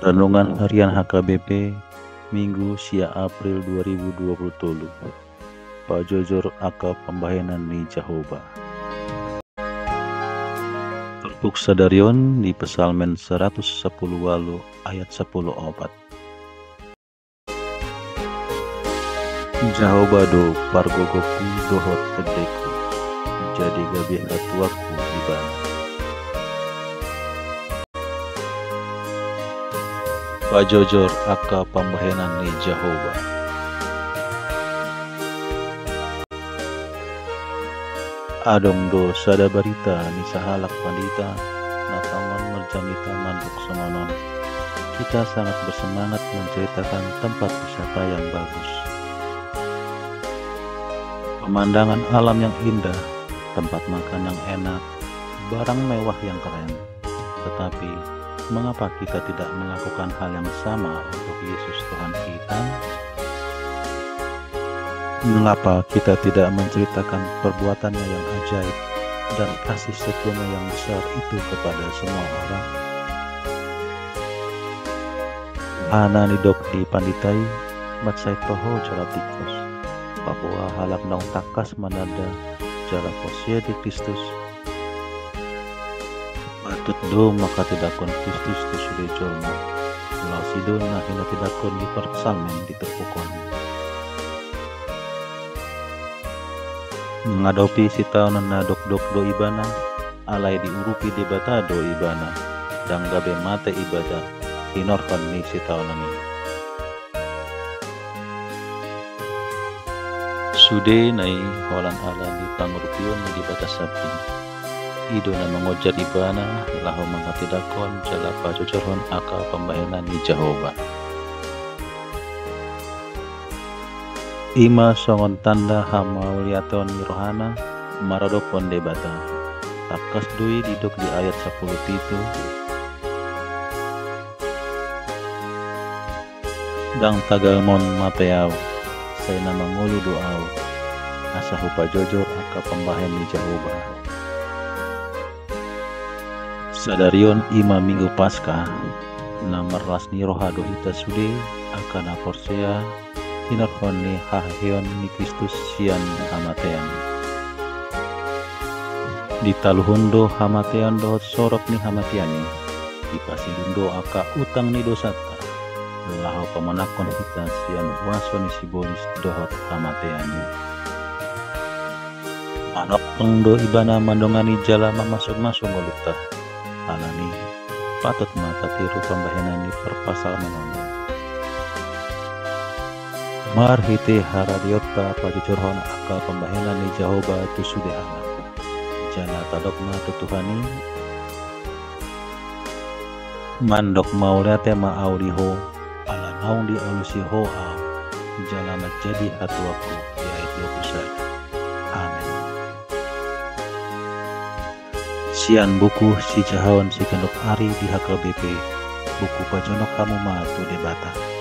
Renungan Harian HKBP Minggu Sia April 2020 Pajojor aka pambahenan ni Jehovah. Turbuk sadarion di Pesalmen 110 walu ayat 10 opat. Jehovah do pargogoku dohot edeku, jadi gabih katuaku ibana. Pajojor aka pambahenan ni Jehovah. Adong do sada barita ni sahalak pandita natangon merjamita manduk semonon. Kita sangat bersemangat menceritakan tempat wisata yang bagus, pemandangan alam yang indah, tempat makan yang enak, barang mewah yang keren. Tetapi mengapa kita tidak melakukan hal yang sama untuk Yesus Tuhan kita? Mengapa kita tidak menceritakan perbuatannya yang ajaib dan kasih setianya yang besar itu kepada semua orang? Ana nidok di panditai matsai toho jala tikos, Papua halak naung takas manada jala posia di Kristus. Patut do maka tidak kon Kristus tu sudah jolma. Lau sidon na hina tidak kon di persalmen diterpukon. Mengadopi si tahun na dok do ibana, alai diurupi debata do ibana, dan gabe mate ibadah, hinorkan ni si tahun ini. Sude nai holan ala di pangurupion di batas sapi. Ido na mengojar ibana, lahu mangatidakon jala pajojorhon aka pambahenan ni Jehovah. Ima songon tanda hamauliaton ni rohana maradopon debata. Takas dui didok di ayat 10 itu. Dang tagalmon mateau, saya nama ngulu doau. Asahu pajojor aka pambahenan ni Jehovah. Sadarion ima minggu Paskah namar rasni rohado hita sude akan aporsea hinarhon ni haheon ni Kristus sian hamatean. Di taluhundo hamatean dohot sorok ni hamatiani, di pasilundo aka utang ni dosata, lahu pamanakon hita sian waso ni sibolis dohot hamateani. Anak pengdo ibana mandongani jala masuk-masuk ngolukta. Alani patut mata tiru pambahenan ni perpasal menono. Marhite haradiota pajujurhon aka pambahenan ni Jehovah tu sude anak. Jana tadokna tutuhani mandok maulate ma'auliho ala naung di alusi ho au jala menjadi hatuaku di ayat 21. Amin. Sian buku si jahawan si kendok ari di HKBP buku pajonok kamu matu debata.